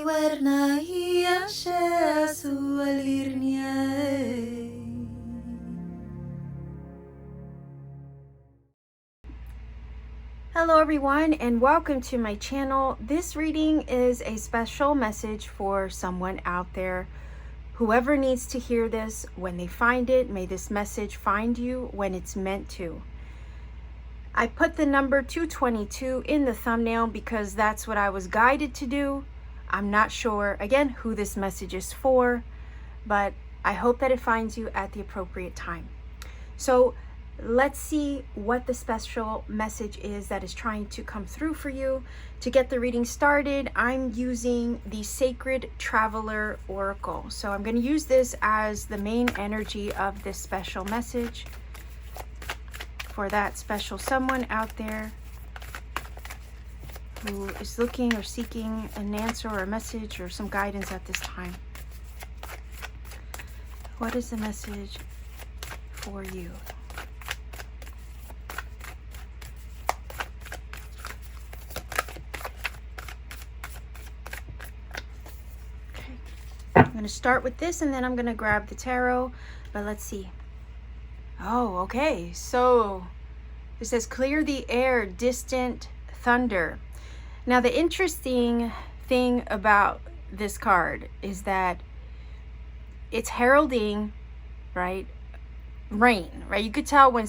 warna hiasnya sualirnya. Hello everyone and welcome to my channel. This reading is a special message for someone out there. Whoever needs to hear this, when they find it, may this message find you when it's meant to. I put the number 222 in the thumbnail because that's what I was guided to do. I'm not sure, again, who this message is for, but I hope that it finds you at the appropriate time. So let's see what the special message is that is trying to come through for you. To get the reading started, I'm using the Sacred Traveler Oracle. So I'm going to use this as the main energy of this special message for that special someone out there who is looking or seeking an answer or a message or some guidance at this time. What is the message for you? Okay. I'm going to start with this and then I'm going to grab the tarot, but let's see. Oh, okay. So it says clear the air, distant thunder. Now the interesting thing about this card is that it's heralding, right, rain, right? You could tell when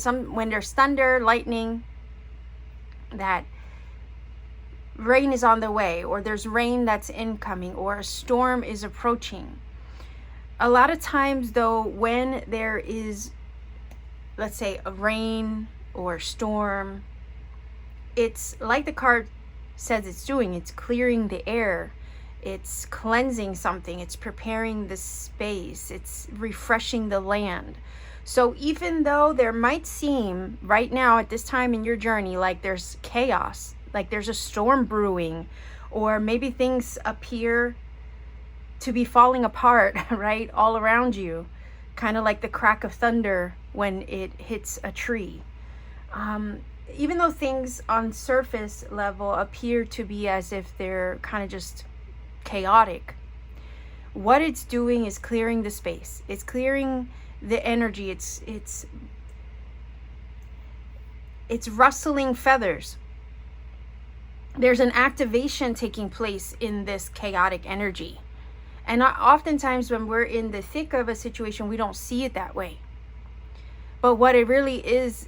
there's thunder, lightning, that rain is on the way, or there's rain that's incoming, or a storm is approaching. A lot of times though, when there is, let's say, a rain or storm, it's like the card says it's doing. It's clearing the air, it's cleansing something, it's preparing the space, it's refreshing the land. So even though there might seem right now at this time in your journey like there's chaos, like there's a storm brewing, or maybe things appear to be falling apart, right, all around you, kind of like the crack of thunder when it hits a tree. Even though things on surface level appear to be as if they're kind of just chaotic, what it's doing is clearing the space. It's clearing the energy. It's rustling feathers. There's an activation taking place in this chaotic energy. And oftentimes when we're in the thick of a situation, we don't see it that way. But what it really is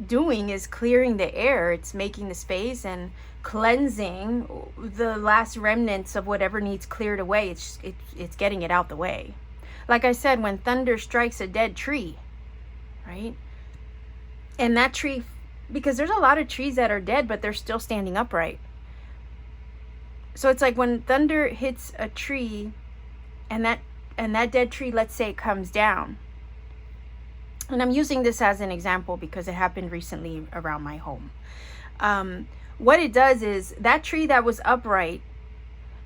doing is clearing the air. It's making the space and cleansing the last remnants of whatever needs cleared away. It's getting it out the way. Like I said, when thunder strikes a dead tree, right? And that tree, because there's a lot of trees that are dead, but they're still standing upright. So it's like when thunder hits a tree and that dead tree, let's say, comes down. And I'm using this as an example because it happened recently around my home. What it does is that tree that was upright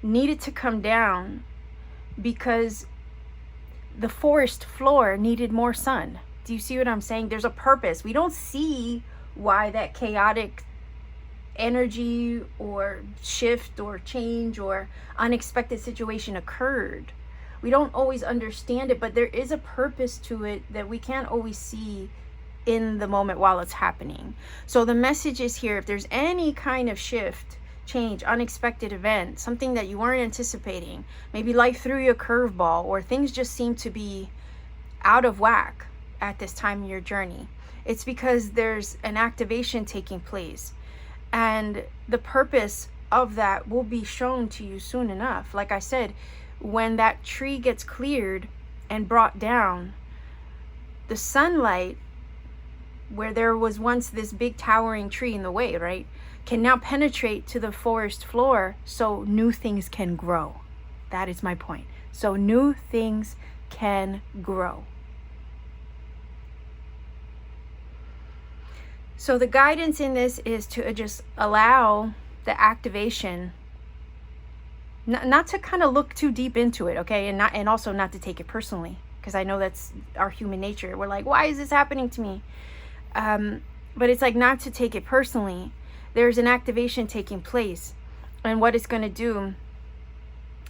needed to come down because the forest floor needed more sun. Do you see what I'm saying? There's a purpose. We don't see why that chaotic energy or shift or change or unexpected situation occurred. We don't always understand it, but there is a purpose to it that we can't always see in the moment while it's happening. So the message is here: if there's any kind of shift, change, unexpected event, something that you weren't anticipating, maybe life threw you a curveball, or things just seem to be out of whack at this time in your journey, it's because there's an activation taking place. And the purpose of that will be shown to you soon enough. Like I said, when that tree gets cleared and brought down, the sunlight, where there was once this big towering tree in the way, right, can now penetrate to the forest floor so new things can grow. That is my point. So new things can grow. So the guidance in this is to just allow the activation, not to kind of look too deep into it, okay? And also not to take it personally, because I know that's our human nature. We're like, why is this happening to me? But it's like not to take it personally. There's an activation taking place. And what it's going to do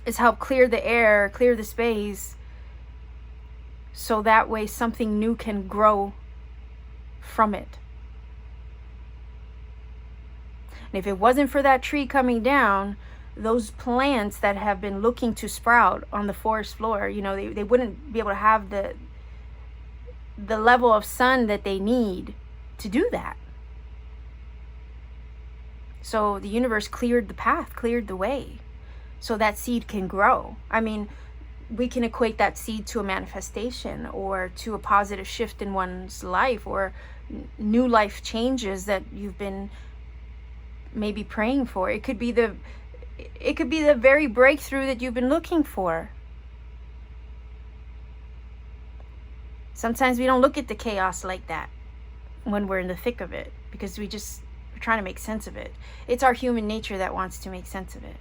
is help clear the air, clear the space, so that way something new can grow from it. And if it wasn't for that tree coming down, those plants that have been looking to sprout on the forest floor, you know, they wouldn't be able to have the level of sun that they need to do that. So the universe cleared the path, cleared the way, so that seed can grow. I mean, we can equate that seed to a manifestation or to a positive shift in one's life, or new life changes that you've been maybe praying for. It could be the very breakthrough that you've been looking for. Sometimes we don't look at the chaos like that when we're in the thick of it, because we're trying to make sense of it. It's our human nature that wants to make sense of it.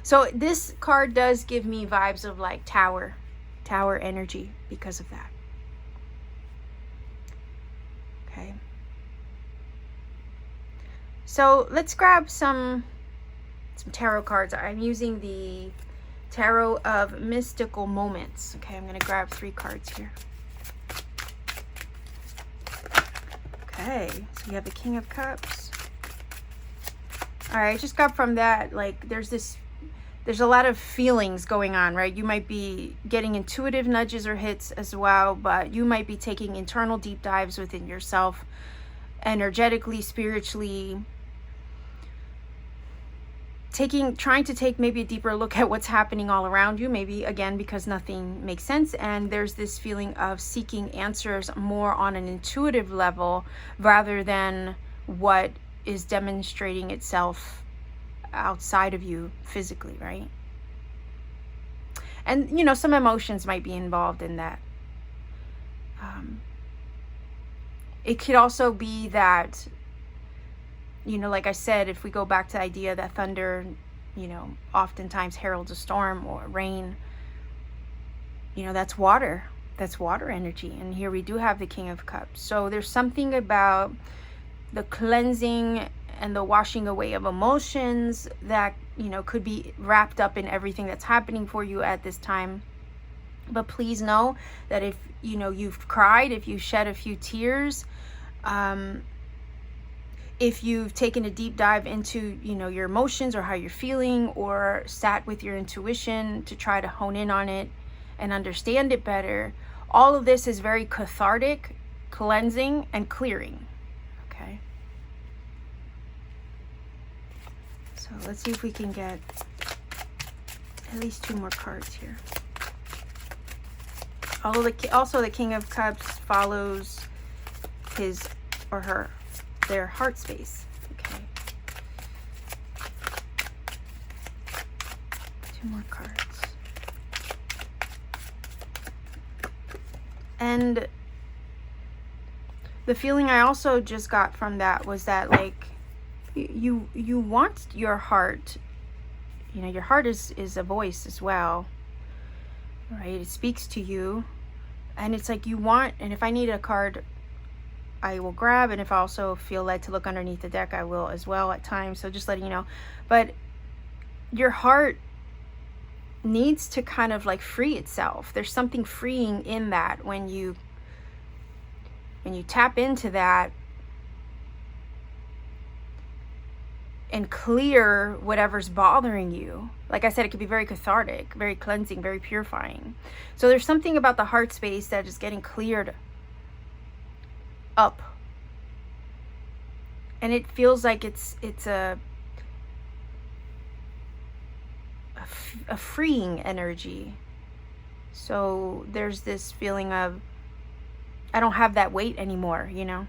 So this card does give me vibes of like tower energy because of that. Okay. So let's grab some tarot cards. I'm using the Tarot of Mystical Moments. Okay, I'm going to grab 3 cards here. Okay, so we have the King of Cups. All right, I just got from that, like, there's a lot of feelings going on, right? You might be getting intuitive nudges or hits as well, but you might be taking internal deep dives within yourself, energetically, spiritually, trying to take maybe a deeper look at what's happening all around you, maybe again because nothing makes sense. And there's this feeling of seeking answers more on an intuitive level rather than what is demonstrating itself outside of you physically, right? And you know, some emotions might be involved in that. It could also be that, you know, like I said, if we go back to the idea that thunder, you know, oftentimes heralds a storm or rain, you know, that's water energy. And here we do have the King of Cups. So there's something about the cleansing and the washing away of emotions that, you know, could be wrapped up in everything that's happening for you at this time. But please know that if, you know, you've cried, if you shed a few tears, if you've taken a deep dive into, you know, your emotions or how you're feeling, or sat with your intuition to try to hone in on it and understand it better, all of this is very cathartic, cleansing, and clearing. Okay. So let's see if we can get at least 2 more cards here. Also, the King of Cups follows his or her, their heart space. Okay. 2 more cards. And the feeling I also just got from that was that, like, you want your heart, you know, your heart is a voice as well, right? It speaks to you, and it's like you want, and if I need a card, I will grab, and if I also feel led to look underneath the deck, I will as well at times. So just letting you know. But your heart needs to kind of like free itself. There's something freeing in that when you tap into that and clear whatever's bothering you. Like I said, it could be very cathartic, very cleansing, very purifying. So there's something about the heart space that is getting cleared up, and it feels like it's a freeing energy. So there's this feeling of, I don't have that weight anymore, you know.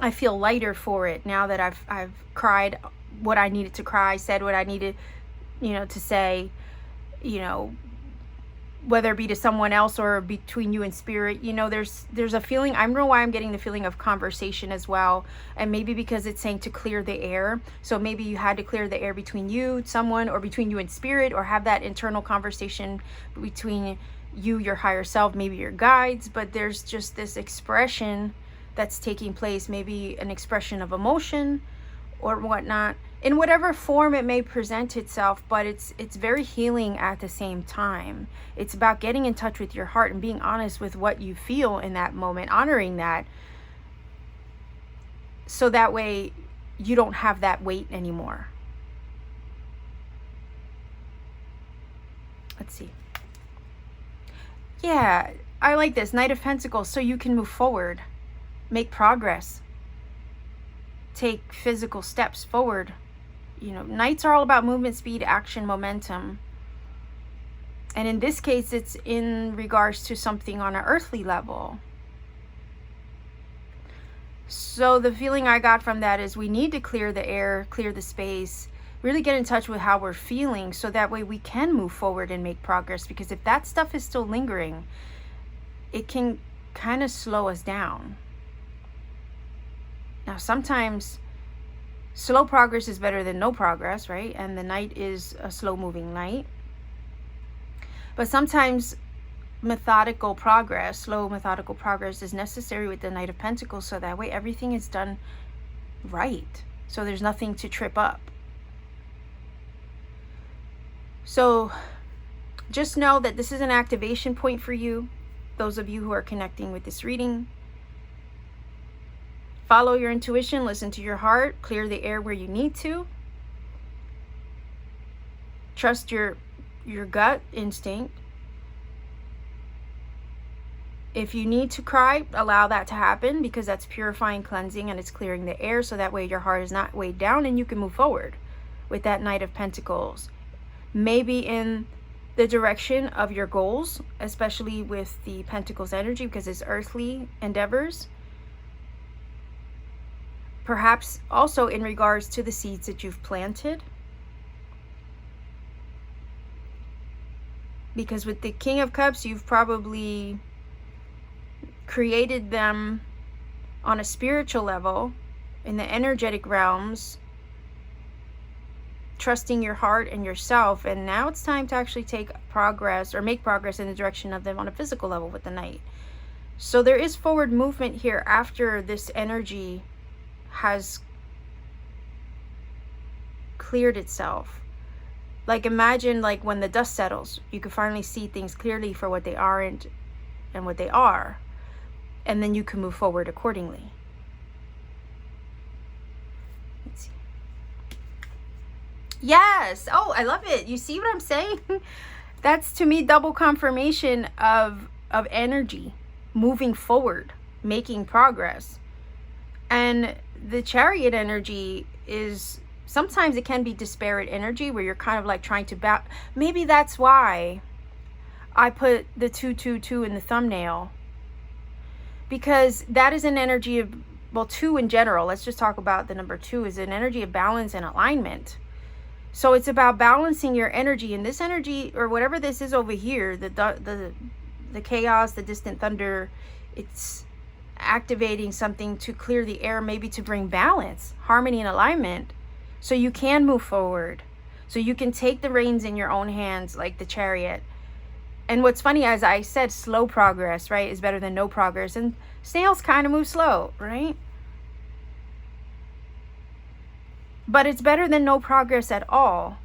I feel lighter for it now that I've cried what I needed to cry, said what I needed, you know, to say, you know, whether it be to someone else or between you and spirit. You know, there's a feeling, I don't know why I'm getting the feeling of conversation as well, and maybe because it's saying to clear the air. So maybe you had to clear the air between you, someone, or between you and spirit, or have that internal conversation between you, your higher self, maybe your guides. But there's just this expression that's taking place, maybe an expression of emotion, or whatnot, in whatever form it may present itself, but it's very healing at the same time. It's about getting in touch with your heart and being honest with what you feel in that moment, honoring that, so that way you don't have that weight anymore. Let's see. Yeah, I like this. Knight of Pentacles, so you can move forward, make progress, take physical steps forward. You know, Knights are all about movement, speed, action, momentum. And in this case, it's in regards to something on an earthly level. So the feeling I got from that is we need to clear the air, clear the space, really get in touch with how we're feeling, so that way we can move forward and make progress. Because if that stuff is still lingering, it can kind of slow us down. Now, sometimes slow progress is better than no progress, right? And the Knight is a slow-moving Knight. But sometimes methodical progress, slow methodical progress, is necessary with the Knight of Pentacles, so that way everything is done right. So there's nothing to trip up. So just know that this is an activation point for you, those of you who are connecting with this reading. Follow your intuition, listen to your heart, clear the air where you need to. Trust your gut instinct. If you need to cry, allow that to happen, because that's purifying, cleansing, and it's clearing the air, so that way your heart is not weighed down and you can move forward with that Knight of Pentacles. Maybe in the direction of your goals, especially with the Pentacles energy, because it's earthly endeavors. Perhaps also in regards to the seeds that you've planted. Because with the King of Cups, you've probably created them on a spiritual level, in the energetic realms, trusting your heart and yourself. And now it's time to actually take progress, or make progress in the direction of them on a physical level with the Knight. So there is forward movement here after this energy has cleared itself. Like, imagine like when the dust settles, you can finally see things clearly for what they aren't and what they are, and then you can move forward accordingly. Let's see. Yes. Oh, I love it. You see what I'm saying? That's, to me, double confirmation of energy moving forward, making progress. And the Chariot energy is, sometimes it can be disparate energy, where you're kind of like trying to maybe that's why I put the 222 in the thumbnail, because that is an energy of, well, 2 in general, let's just talk about the number 2, is an energy of balance and alignment. So it's about balancing your energy, and this energy, or whatever this is over here, the chaos, the distant thunder, it's activating something to clear the air, maybe to bring balance, harmony, and alignment, so you can move forward, so you can take the reins in your own hands, like the Chariot. And what's funny, as I said, slow progress, right, is better than no progress, and snails kind of move slow, right? But it's better than no progress at all.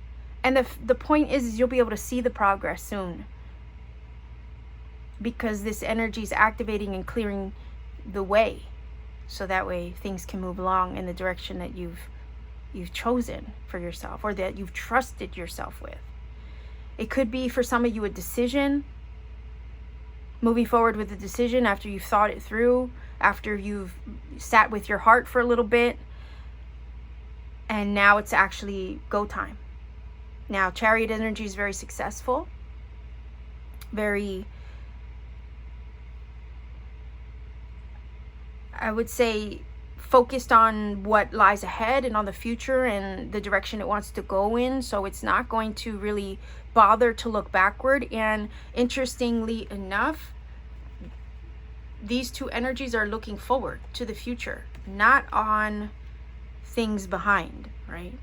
And the point is you'll be able to see the progress soon, because this energy is activating and clearing the way, so that way things can move along in the direction that you've chosen for yourself, or that you've trusted yourself with. It could be, for some of you, a decision, moving forward with a decision after you've thought it through, after you've sat with your heart for a little bit, and now it's actually go time. Now, Chariot energy is very successful, very, I would say, focused on what lies ahead and on the future and the direction it wants to go in. So it's not going to really bother to look backward. And interestingly enough, these two energies are looking forward to the future, not on things behind, right?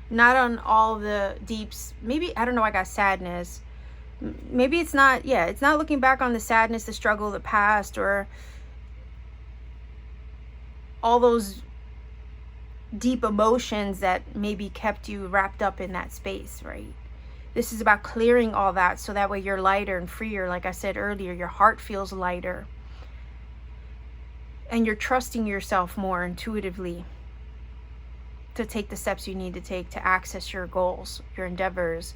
Not on all the deeps. Maybe, I don't know, I got sadness. Maybe it's not, yeah, it's not looking back on the sadness, the struggle, the past, or all those deep emotions that maybe kept you wrapped up in that space, right? This is about clearing all that so that way you're lighter and freer. Like I said earlier, your heart feels lighter. And you're trusting yourself more intuitively to take the steps you need to take to access your goals, your endeavors.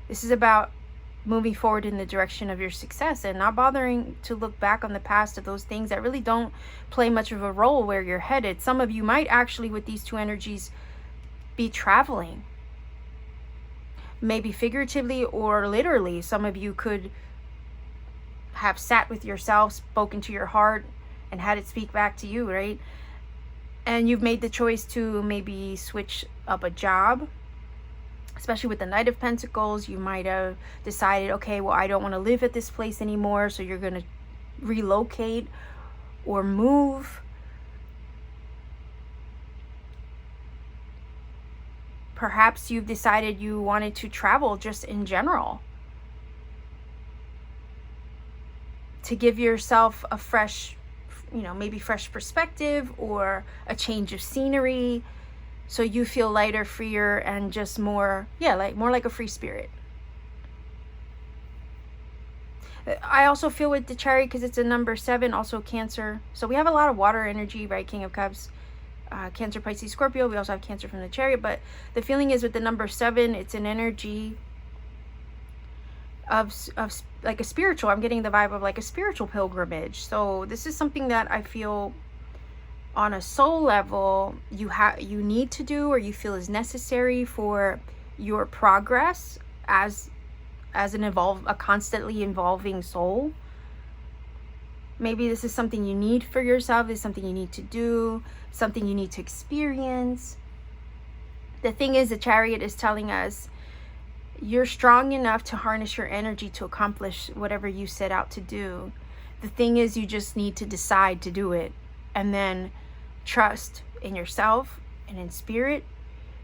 This is about moving forward in the direction of your success and not bothering to look back on the past of those things that really don't play much of a role where you're headed. Some of you might actually, with these two energies, be traveling. Maybe figuratively or literally. Some of you could have sat with yourself, spoken to your heart, and had it speak back to you, right? And you've made the choice to maybe switch up a job. Especially with the Knight of Pentacles, you might have decided, okay, well, I don't want to live at this place anymore, so you're going to relocate or move. Perhaps you've decided you wanted to travel just in general, to give yourself a fresh, maybe fresh perspective or a change of scenery. So you feel lighter, freer, and just more like a free spirit. I also feel with the Chariot, because it's a number 7, also Cancer. So we have a lot of water energy, right? King of Cups, Cancer, Pisces, Scorpio. We also have Cancer from the Chariot. But the feeling is with the number 7, it's an energy of like a spiritual. I'm getting the vibe of like a spiritual pilgrimage. So this is something that I feel on a soul level you need to do, or you feel is necessary for your progress as a constantly evolving soul. Maybe this is something you need for yourself, is something you need to do, something you need to experience. The thing is, the Chariot is telling us you're strong enough to harness your energy to accomplish whatever you set out to do. The thing is, you just need to decide to do it, and then trust in yourself and in spirit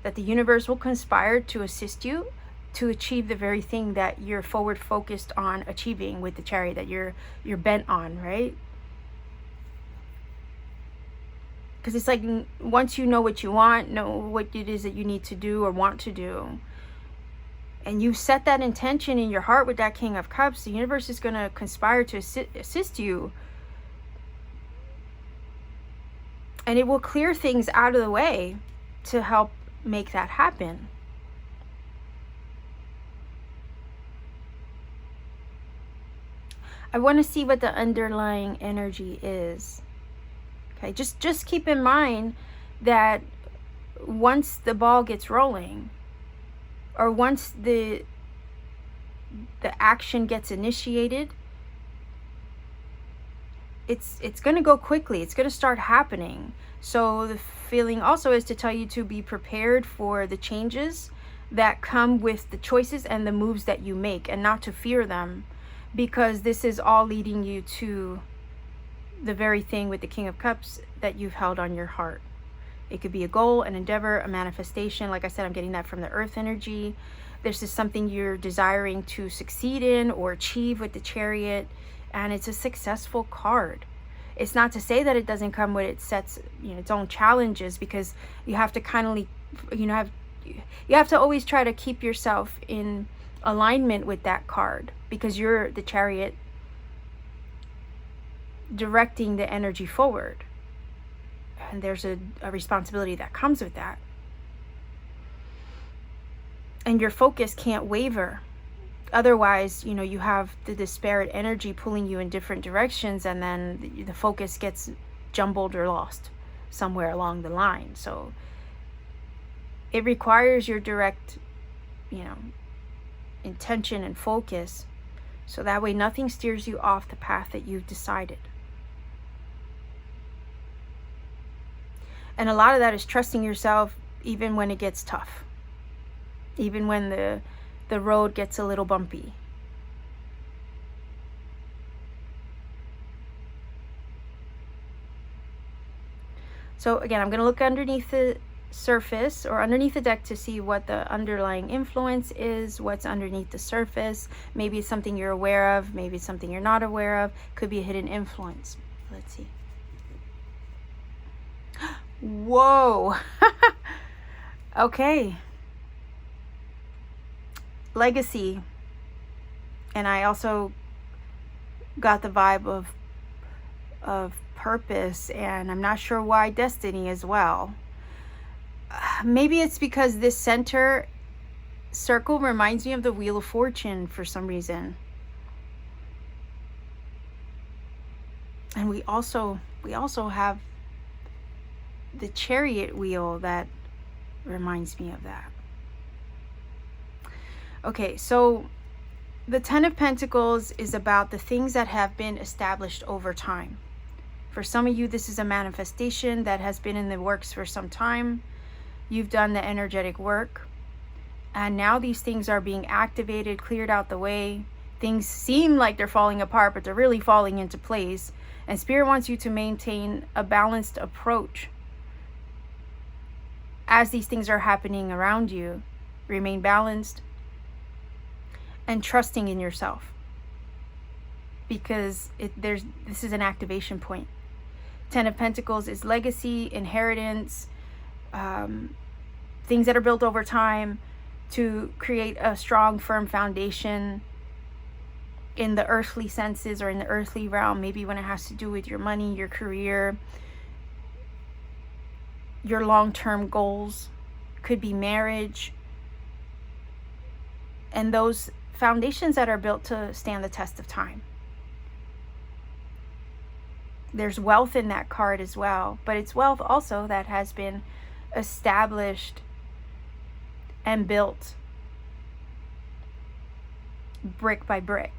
that the universe will conspire to assist you to achieve the very thing that you're forward focused on achieving with the Chariot, that you're bent on, right? Because it's like, once you know what you want, know what it is that you need to do or want to do, and you set that intention in your heart with that King of Cups, the universe is going to conspire to assist you. And it will clear things out of the way to help make that happen. I want to see what the underlying energy is. Okay, just keep in mind that once the ball gets rolling, or once the action gets initiated, it's going to go quickly. It's going to start happening. So the feeling also is to tell you to be prepared for the changes that come with the choices and the moves that you make, and not to fear them, because this is all leading you to the very thing with the King of Cups that you've held on your heart. It could be a goal, an endeavor, a manifestation. Like I said, I'm getting that from the Earth energy. This is something you're desiring to succeed in or achieve with the Chariot, and it's a successful card. It's not to say that it doesn't come with its own challenges, because you have to kindly, you have to always try to keep yourself in alignment with that card, because you're the Chariot directing the energy forward, and there's a responsibility that comes with that, and your focus can't waver. Otherwise, you have the disparate energy pulling you in different directions, and then the focus gets jumbled or lost somewhere along the line. So it requires your direct, intention and focus, so that way nothing steers you off the path that you've decided. And a lot of that is trusting yourself even when it gets tough, even when the road gets a little bumpy. So again, I'm going to look underneath the surface, or underneath the deck, to see what the underlying influence is, what's underneath the surface. Maybe it's something you're aware of, maybe it's something you're not aware of. Could be a hidden influence. Let's see. Whoa. Okay. Legacy. And I also got the vibe of purpose, and I'm not sure why destiny as well. Maybe it's because this center circle reminds me of the Wheel of Fortune for some reason. And we also have the Chariot wheel that reminds me of that. Okay, so the Ten of Pentacles is about the things that have been established over time. For some of you, this is a manifestation that has been in the works for some time. You've done the energetic work, and now these things are being activated, cleared out the way. Things seem like they're falling apart, but they're really falling into place. And Spirit wants you to maintain a balanced approach as these things are happening around you. Remain balanced and trusting in yourself, because this is an activation point. Ten of Pentacles is legacy, inheritance, things that are built over time to create a strong, firm foundation in the earthly senses or in the earthly realm. Maybe when it has to do with your money, your career, your long-term goals, could be marriage, and those foundations that are built to stand the test of time. There's wealth in that card as well, but it's wealth also that has been established and built brick by brick.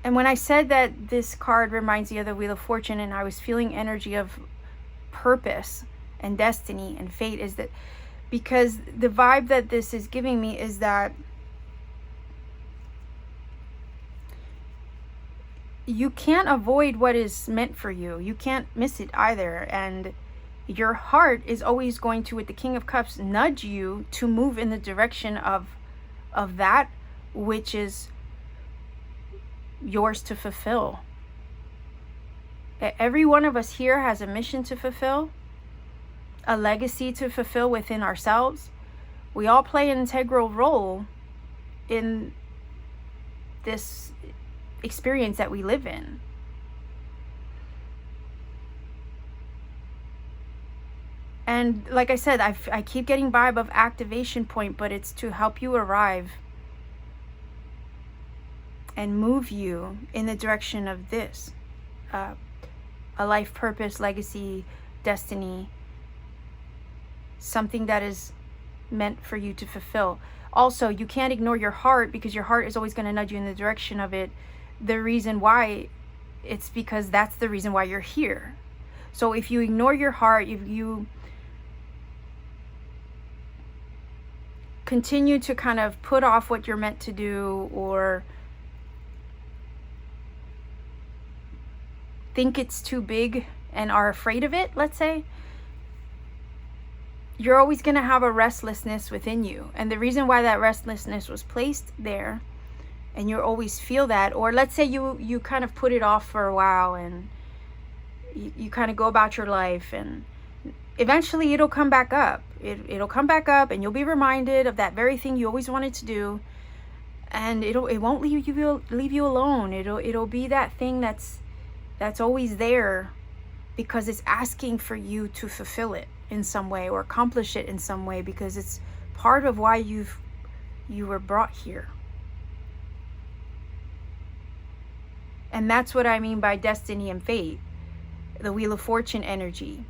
And when I said that this card reminds me of the Wheel of Fortune, and I was feeling energy of purpose and destiny and fate, is that because the vibe that this is giving me is that you can't avoid what is meant for you. You can't miss it either. And your heart is always going to, with the King of Cups, nudge you to move in the direction of that which is yours to fulfill. Every one of us here has a mission to fulfill, a legacy to fulfill within ourselves. We all play an integral role in this experience that we live in. And like I said, I keep getting vibe of activation point, but it's to help you arrive and move you in the direction of this, a life purpose, legacy, destiny, something that is meant for you to fulfill. Also, you can't ignore your heart, because your heart is always going to nudge you in the direction of it. The reason why, it's because that's the reason why you're here. So if you ignore your heart, if you continue to kind of put off what you're meant to do, or think it's too big and are afraid of it, let's say, you're always going to have a restlessness within you. And the reason why that restlessness was placed there, and you always feel that, or let's say you kind of put it off for a while, and you kind of go about your life, and eventually it'll come back up. It'll come back up, and you'll be reminded of that very thing you always wanted to do, and it won't leave you alone. It'll be that thing that's always there, because it's asking for you to fulfill it in some way or accomplish it in some way, because it's part of why you were brought here. And that's what I mean by destiny and fate, the Wheel of Fortune energy.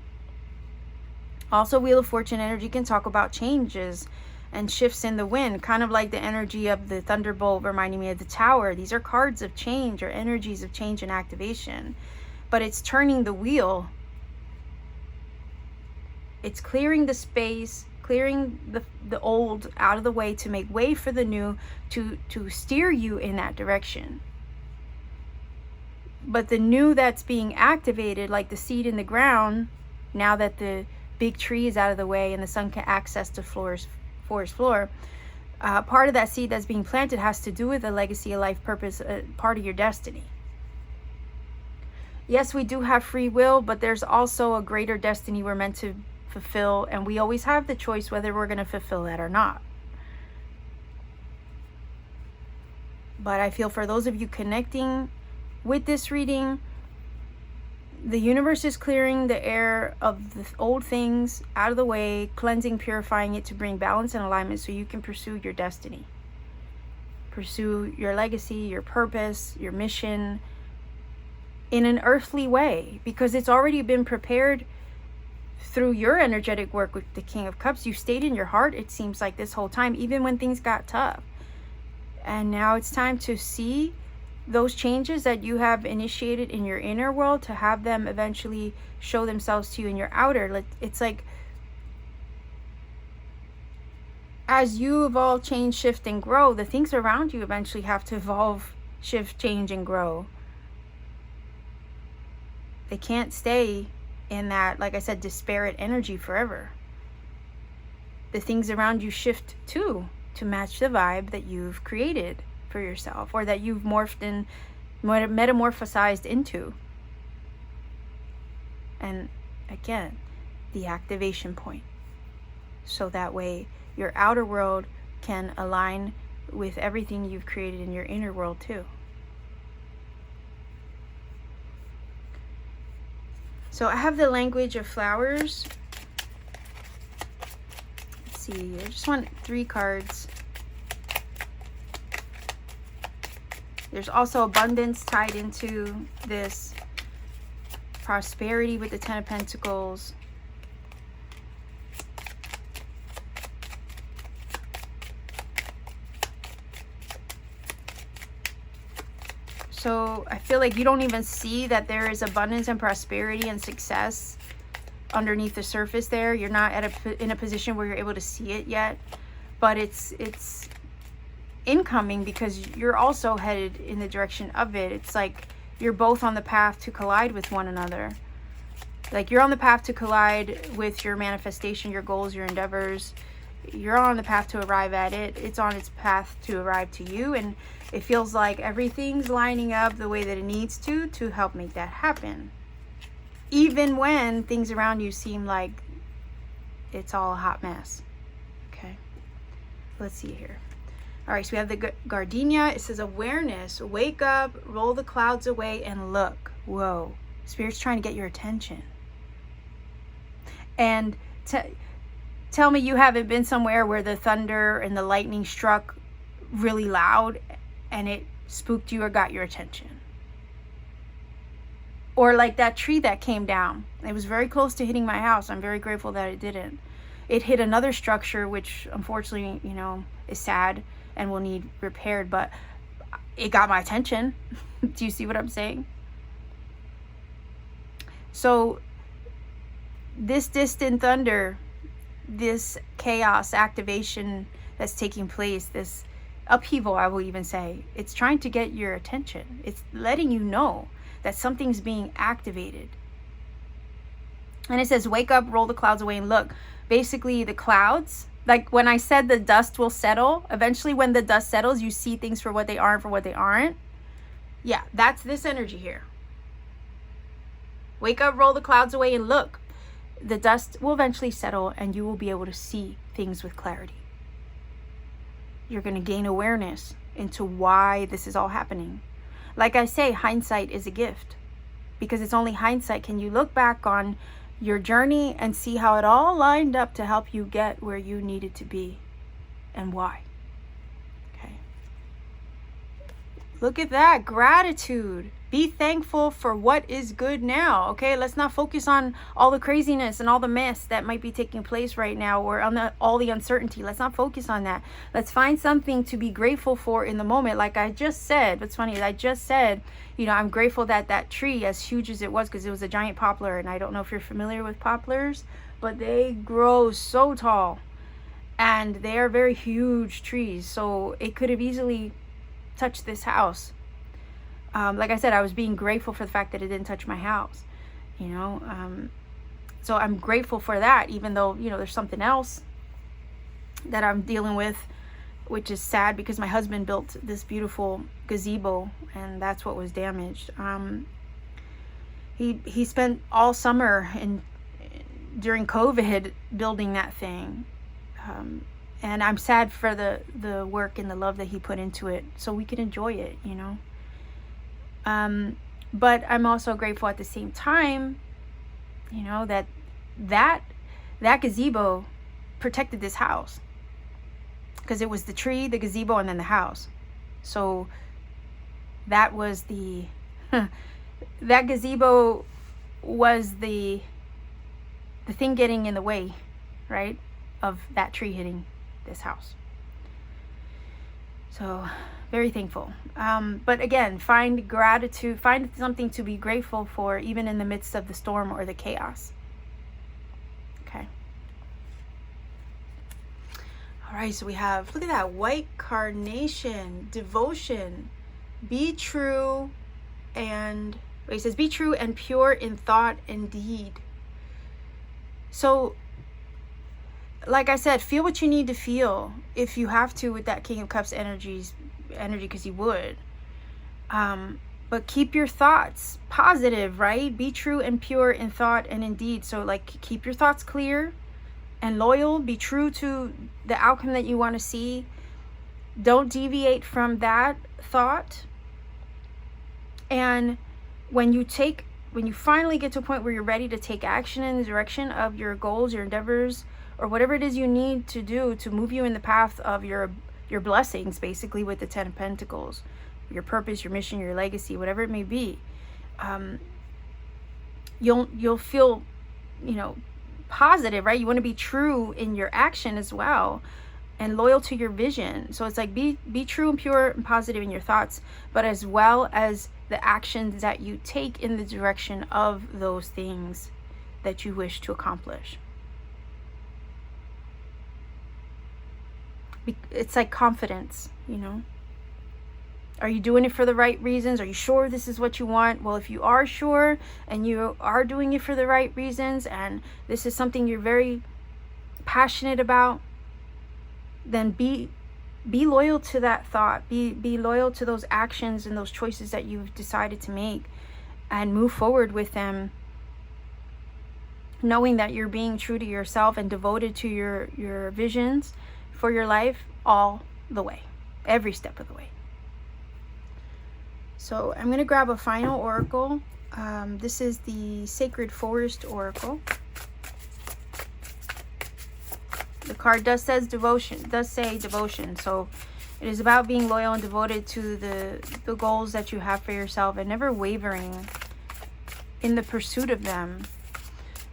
Also, Wheel of Fortune energy can talk about changes and shifts in the wind, kind of like the energy of the Thunderbolt reminding me of the Tower. These are cards of change, or energies of change and activation. But it's turning the wheel. It's clearing the space, clearing the old out of the way to make way for the new, to steer you in that direction. But the new that's being activated, like the seed in the ground, now that the big tree is out of the way and the sun can access the forest floor, part of that seed that's being planted has to do with a legacy, a life purpose, part of your destiny. Yes, we do have free will, but there's also a greater destiny we're meant to fulfill, and we always have the choice whether we're going to fulfill that or not. But I feel for those of you connecting with this reading, the universe is clearing the air of the old things out of the way, cleansing, purifying it to bring balance and alignment so you can pursue your destiny. Pursue your legacy, your purpose, your mission in an earthly way, because it's already been prepared through your energetic work with the King of Cups. You stayed in your heart, it seems like, this whole time, even when things got tough. And now it's time to see those changes that you have initiated in your inner world, to have them eventually show themselves to you in your outer. It's like, as you evolve, change, shift, and grow, the things around you eventually have to evolve, shift, change, and grow. They can't stay in that, like I said, disparate energy forever. The things around you shift too, to match the vibe that you've created for yourself, or that you've morphed and metamorphosized into. And again, the activation point. So that way your outer world can align with everything you've created in your inner world too. So I have the language of flowers. Let's see, I just want 3 cards. There's also abundance tied into this. Prosperity with the 10 of Pentacles. So I feel like you don't even see that there is abundance and prosperity and success underneath the surface there. You're not in a position where you're able to see it yet, but it's incoming, because you're also headed in the direction of it. It's like you're both on the path to collide with one another. Like, you're on the path to collide with your manifestation, your goals, your endeavors. You're on the path to arrive at it. It's on its path to arrive to you, and it feels like everything's lining up the way that it needs to help make that happen. Even when things around you seem like it's all a hot mess. Okay, let's see here. All right, so we have the gardenia. It says awareness. Wake up, roll the clouds away, and look. Whoa. Spirit's trying to get your attention. And tell me you haven't been somewhere where the thunder and the lightning struck really loud and it spooked you or got your attention. Or like that tree that came down. It was very close to hitting my house. I'm very grateful that it didn't. It hit another structure, which unfortunately, is sad and will need repaired, but it got my attention. Do you see what I'm saying? So this distant thunder, this chaos activation that's taking place, this upheaval, I will even say, it's trying to get your attention. It's letting you know that something's being activated. And it says, wake up, roll the clouds away, and look. Basically, the clouds, like when I said the dust will settle, eventually when the dust settles, you see things for what they are and for what they aren't. Yeah, that's this energy here. Wake up, roll the clouds away, and look. The dust will eventually settle, and you will be able to see things with clarity. You're going to gain awareness into why this is all happening. Like I say, hindsight is a gift, because it's only hindsight can you look back on your journey and see how it all lined up to help you get where you needed to be and why. Okay. Look at that. Gratitude. Be thankful for what is good now. Okay, let's not focus on all the craziness and all the mess that might be taking place right now, or on all the uncertainty. Let's not focus on that. Let's find something to be grateful for in the moment. Like I just said, what's funny is I just said, I'm grateful that that tree, as huge as it was, because it was a giant poplar, and I don't know if you're familiar with poplars, but they grow so tall and they are very huge trees. So it could have easily touched this house. Like I said, I was being grateful for the fact that it didn't touch my house, so I'm grateful for that, even though, there's something else that I'm dealing with, which is sad, because my husband built this beautiful gazebo and that's what was damaged. He spent all summer and during COVID building that thing. And I'm sad for the work and the love that he put into it so we can enjoy it, you know. But I'm also grateful at the same time, you know, that gazebo protected this house, because it was the tree, the gazebo, and then the house. So that was the that gazebo was the thing getting in the way, right, of that tree hitting this house. So very thankful. But again, find gratitude, find something to be grateful for, even in the midst of the storm or the chaos. Okay. All right, so we have, look at that, white carnation, devotion, be true, and it says be true and pure in thought and deed. So like I said, feel what you need to feel if you have to with that King of Cups energy, because you would. But keep your thoughts positive, right? Be true and pure in thought and in deed. So like, keep your thoughts clear and loyal. Be true to the outcome that you want to see. Don't deviate from that thought. And when you finally get to a point where you're ready to take action in the direction of your goals, your endeavors, or whatever it is you need to do to move you in the path of your blessings, basically, with the Ten of Pentacles, your purpose, your mission, your legacy, whatever it may be, you'll feel, you know, positive, right? You want to be true in your action as well, and loyal to your vision. So it's like, be true and pure and positive in your thoughts, but as well as the actions that you take in the direction of those things that you wish to accomplish. It's like confidence, you know. Are you doing it for the right reasons? Are you sure this is what you want? Well, if you are sure and you are doing it for the right reasons, and this is something you're very passionate about, then be loyal to that thought. Be loyal to those actions and those choices that you've decided to make, and move forward with them, knowing that you're being true to yourself and devoted to your visions for your life all the way, every step of the way. So I'm going to grab a final oracle. This is the Sacred Forest Oracle. The card does say devotion. So it is about being loyal and devoted to the goals that you have for yourself, and never wavering in the pursuit of them.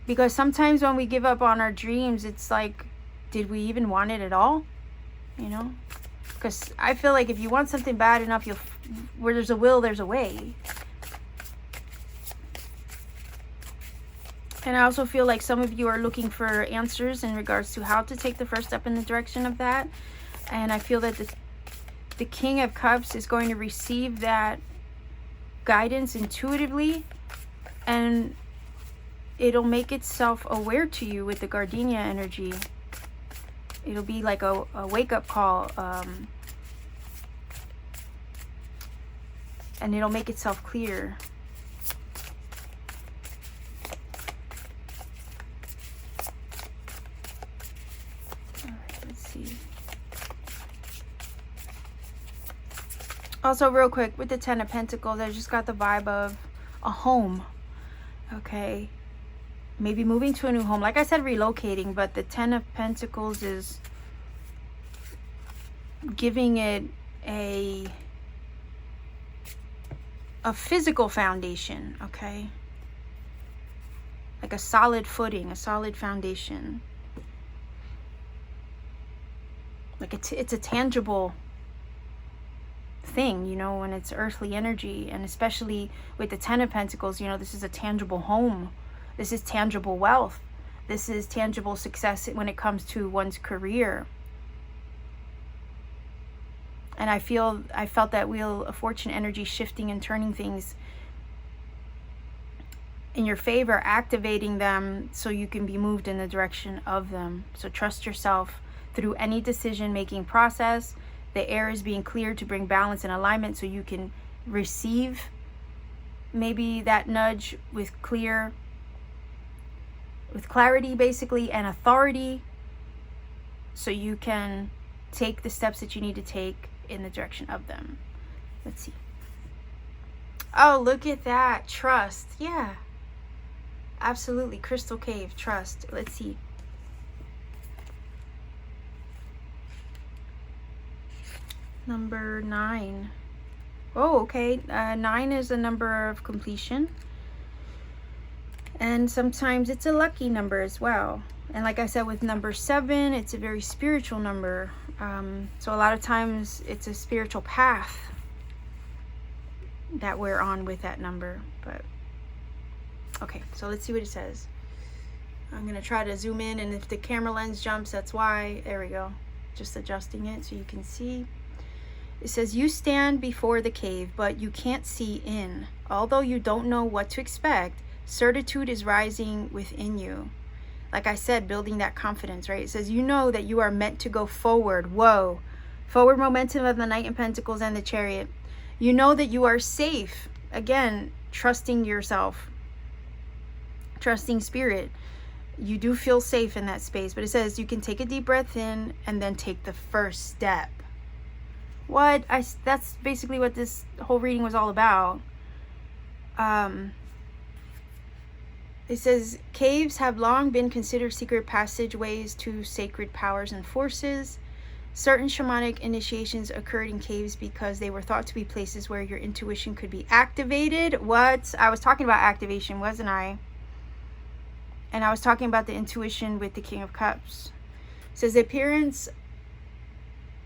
Because sometimes when we give up on our dreams, it's like, did we even want it at all? You know? Because I feel like if you want something bad enough, where there's a will, there's a way. And I also feel like some of you are looking for answers in regards to how to take the first step in the direction of that. And I feel that the King of Cups is going to receive that guidance intuitively, and it'll make itself aware to you with the Gardenia energy. It'll be like a wake-up call, and it'll make itself clear. All right, let's see. Also, real quick, with the Ten of Pentacles, I just got the vibe of a home. Okay. Maybe moving to a new home. Like I said, relocating, but the Ten of Pentacles is giving it a physical foundation, okay? Like a solid footing, a solid foundation. Like it's a tangible thing, you know, when it's earthly energy, and especially with the Ten of Pentacles, you know, this is a tangible home. This is tangible wealth. This is tangible success when it comes to one's career. And I felt that Wheel of Fortune energy shifting and turning things in your favor, activating them so you can be moved in the direction of them. So trust yourself through any decision-making process. The air is being cleared to bring balance and alignment so you can receive maybe that nudge with clarity basically, and authority, so you can take the steps that you need to take in the direction of them. Let's see. Oh, look at that. Trust. Yeah, absolutely. Crystal Cave, trust. Let's see. Number 9. Oh, okay. 9 is a number of completion. And sometimes it's a lucky number as well. And like I said, with number 7, it's a very spiritual number. So a lot of times it's a spiritual path that we're on with that number. But okay, so let's see what it says. I'm going to try to zoom in, and if the camera lens jumps, that's why. There we go. Just adjusting it so you can see. It says, you stand before the cave, but you can't see in. Although you don't know what to expect, certitude is rising within you. Like I said, building that confidence, right? It says, you know that you are meant to go forward. Whoa. Forward momentum of the Knight in Pentacles and the Chariot. You know that you are safe. Again, trusting yourself. Trusting spirit. You do feel safe in that space. But it says you can take a deep breath in and then take the first step. That's basically what this whole reading was all about. It says, caves have long been considered secret passageways to sacred powers and forces. Certain shamanic initiations occurred in caves because they were thought to be places where your intuition could be activated. I was talking about activation, wasn't I? And I was talking about the intuition with the King of Cups. It says, the appearance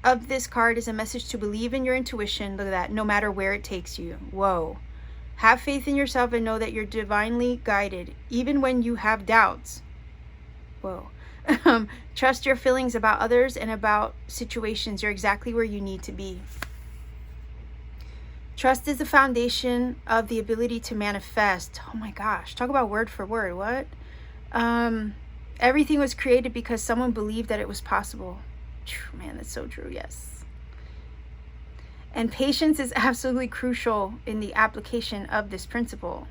of this card is a message to believe in your intuition. Look at that. No matter where it takes you. Whoa. Have faith in yourself and know that you're divinely guided, even when you have doubts. Whoa. Trust your feelings about others and about situations. You're exactly where you need to be. Trust is the foundation of the ability to manifest. Oh my gosh. Talk about word for word. What? Everything was created because someone believed that it was possible. Man, that's so true. Yes. And patience is absolutely crucial in the application of this principle.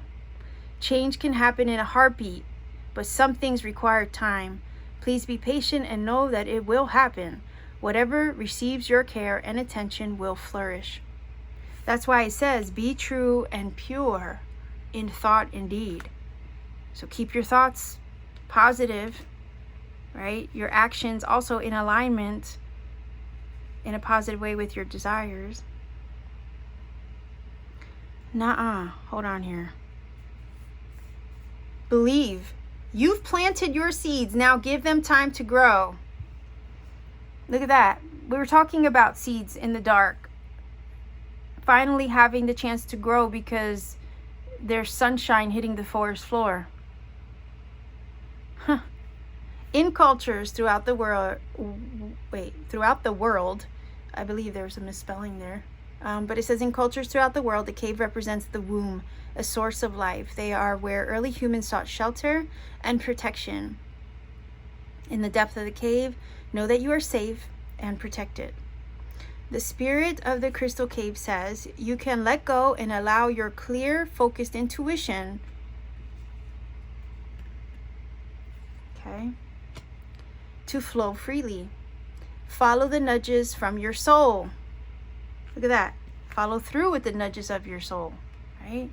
Change can happen in a heartbeat, but some things require time. Please be patient and know that it will happen. Whatever receives your care and attention will flourish. That's why it says, be true and pure in thought and deed. So keep your thoughts positive, right? Your actions also in alignment in a positive way with your desires. Hold on here. Believe. You've planted your seeds. Now give them time to grow. Look at that. We were talking about seeds in the dark. Finally having the chance to grow because there's sunshine hitting the forest floor. In cultures throughout the world, I believe there was a misspelling there. But it says in cultures throughout the world, the cave represents the womb, a source of life. They are where early humans sought shelter and protection. In the depth of the cave, know that you are safe and protected. The spirit of the crystal cave says you can let go and allow your clear, focused intuition, to flow freely. Follow the nudges from your soul. Look at that. Follow through with the nudges of your soul, right?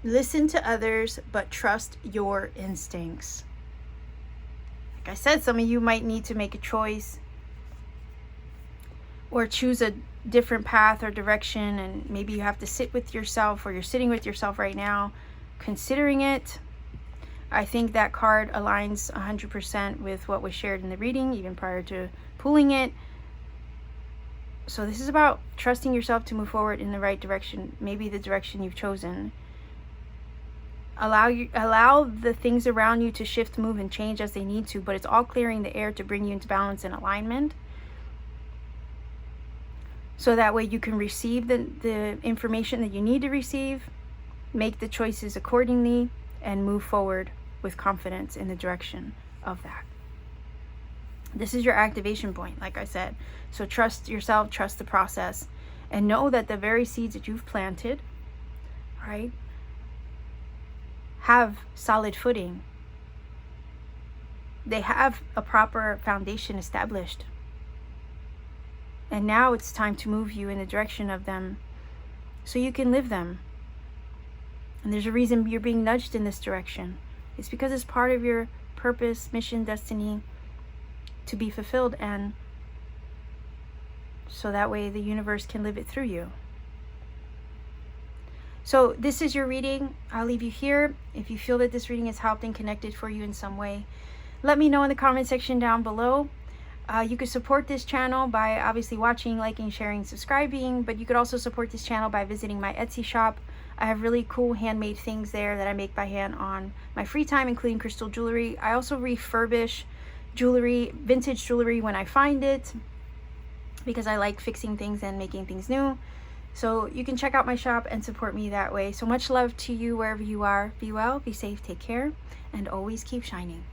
Listen to others, but trust your instincts. Like I said, some of you might need to make a choice or choose a different path or direction, and maybe you have to sit with yourself, or you're sitting with yourself right now, considering it. I think that card aligns 100% with what was shared in the reading, even prior to pulling it. So this is about trusting yourself to move forward in the right direction, maybe the direction you've chosen. Allow the things around you to shift, move, and change as they need to, but it's all clearing the air to bring you into balance and alignment. So that way you can receive the information that you need to receive, make the choices accordingly, and move forward with confidence in the direction of that. This is your activation point, like I said. So trust yourself, trust the process, And know that the very seeds that you've planted, right, have solid footing. They have a proper foundation established. And now it's time to move you in the direction of them so you can live them. And there's a reason you're being nudged in this direction. It's because it's part of your purpose, mission, destiny to be fulfilled, and so that way the universe can live it through you. So this is your reading. I'll leave you here. If you feel that this reading has helped and connected for you in some way, let me know in the comment section down below. You could support this channel by obviously watching, liking, sharing, subscribing, but you could also support this channel by visiting my Etsy shop. I have really cool handmade things there that I make by hand on my free time, including crystal jewelry. I also refurbish jewelry, vintage jewelry when I find it, because I like fixing things and making things new. So you can check out my shop and support me that way. So much love to you wherever you are. Be well, be safe, take care, and always keep shining.